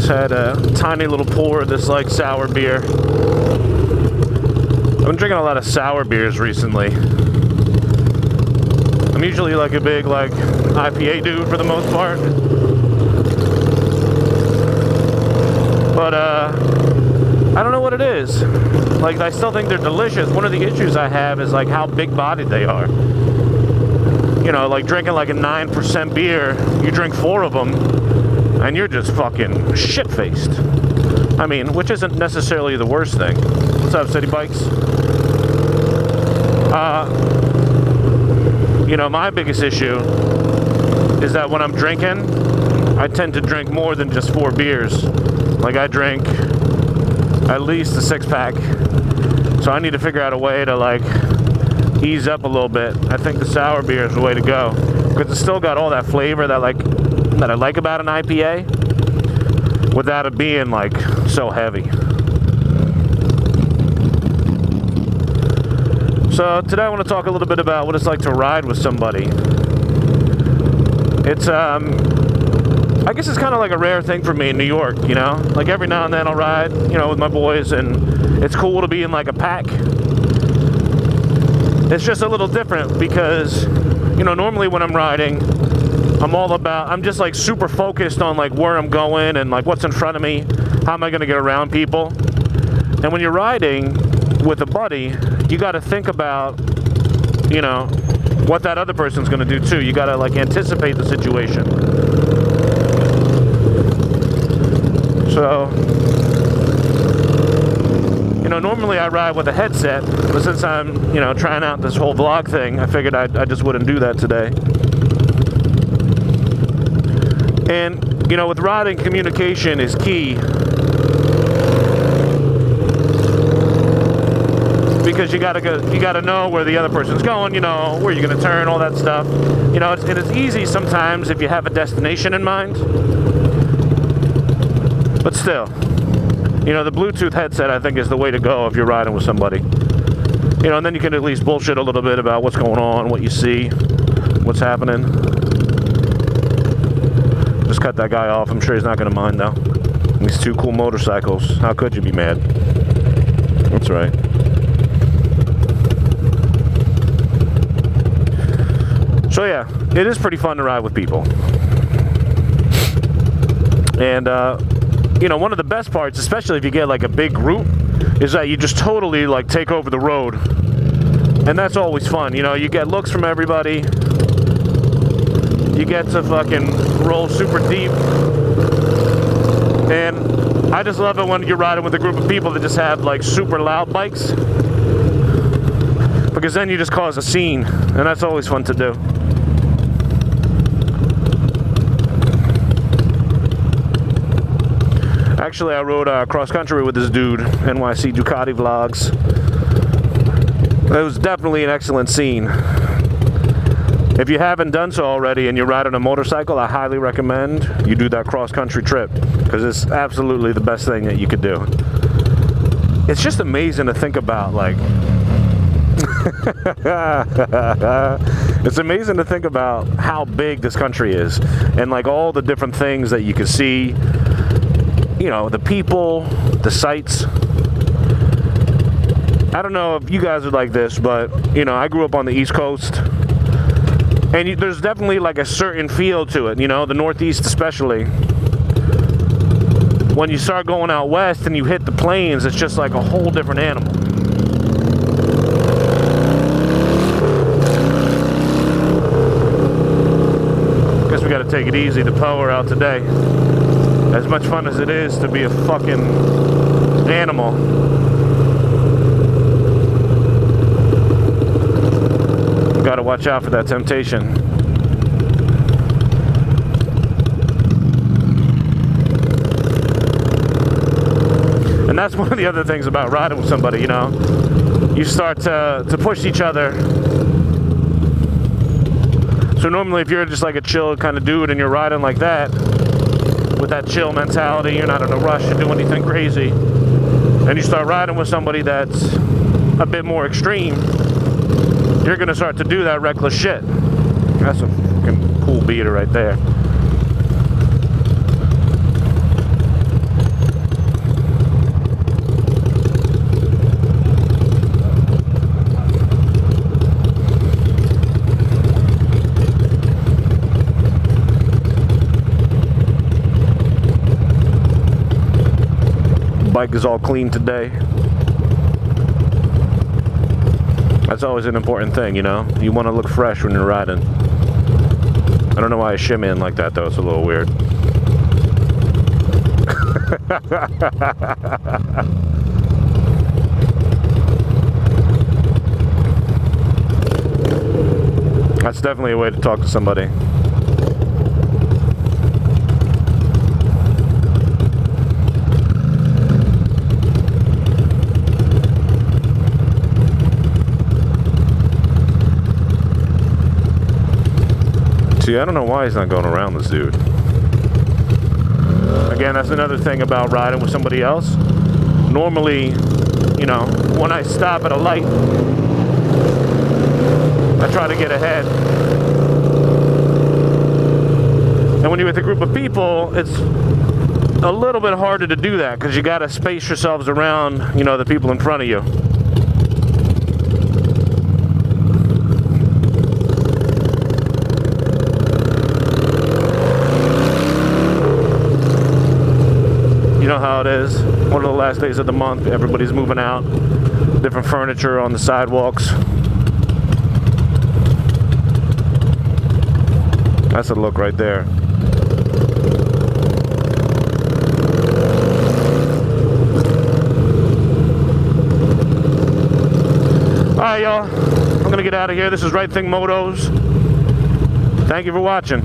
Just had a tiny little pour of this like sour beer. I've been drinking a lot of sour beers recently. I'm usually like a big like IPA dude for the most part. But I don't know what it is. Like, I still think they're delicious. One of the issues I have is like how big bodied they are. You know, like drinking like a 9% beer, you drink 4 of them and you're just fucking shit-faced. I mean, which isn't necessarily the worst thing. What's up, City Bikes? You know, my biggest issue is that when I'm drinking, I tend to drink more than just 4 beers. Like, I drink at least a 6-pack. So I need to figure out a way to, like, ease up a little bit. I think the sour beer is the way to go. Because it's still got all that flavor that, like, that I like about an IPA, without it being, like, so heavy. So today I want to talk a little bit about what it's like to ride with somebody. It's, I guess it's kind of like a rare thing for me in New York, you know? Like every now and then I'll ride, you know, with my boys, and it's cool to be in like a pack. It's just a little different because, you know, normally when I'm riding, I'm just like super focused on like where I'm going and like what's in front of me, how am I going to get around people. And when you're riding with a buddy, you got to think about, you know, what that other person's going to do too. You got to like anticipate the situation. So, you know, normally I ride with a headset, but since I'm, you know, trying out this whole vlog thing, I figured I just wouldn't do that today. And, you know, with riding, communication is key. Because you gotta know where the other person's going, you know, where you're gonna turn, all that stuff. You know, it's easy sometimes if you have a destination in mind. But still, you know, the Bluetooth headset I think is the way to go if you're riding with somebody. You know, and then you can at least bullshit a little bit about what's going on, what you see, what's happening. Just cut that guy off. I'm sure he's not gonna mind though. These 2 cool motorcycles. How could you be mad? That's right. So yeah, it is pretty fun to ride with people. And, you know, one of the best parts, especially if you get like a big group, is that you just totally like take over the road. And that's always fun. You know, you get looks from everybody. You get to fucking roll super deep. And I just love it when you're riding with a group of people that just have like super loud bikes. Because then you just cause a scene. And that's always fun to do. Actually, I rode cross country with this dude, NYC Ducati vlogs. It was definitely an excellent scene. If you haven't done so already and you're riding a motorcycle, I highly recommend you do that cross country trip, because it's absolutely the best thing that you could do. It's just amazing to think about, like, it's amazing to think about how big this country is and like all the different things that you can see. You know, the people, the sights. I don't know if you guys are like this, but, you know, I grew up on the East Coast. And there's definitely like a certain feel to it, you know, the Northeast especially. When you start going out west and you hit the plains, it's just like a whole different animal. Guess we gotta take it easy to power out today. As much fun as it is to be a fucking animal. Gotta watch out for that temptation. And that's one of the other things about riding with somebody, you know. You start to push each other. So normally if you're just like a chill kind of dude and you're riding like that, with that chill mentality, you're not in a rush to do anything crazy, and you start riding with somebody that's a bit more extreme, you're gonna start to do that reckless shit. That's a fucking cool beater right there. bike is all clean today. That's always an important thing, you know? You want to look fresh when you're riding. I don't know why I shimmy in like that, though. It's a little weird. That's definitely a way to talk to somebody. See, I don't know why he's not going around this dude. Again, that's another thing about riding with somebody else. Normally, you know, when I stop at a light, I try to get ahead. And when you're with a group of people, it's a little bit harder to do that because you got to space yourselves around, you know, the people in front of you. You know how it is. One of the last days of the month, everybody's moving out. Different furniture on the sidewalks. That's a look right there. Alright, y'all. I'm gonna get out of here. This is Right Thing Motos. Thank you for watching.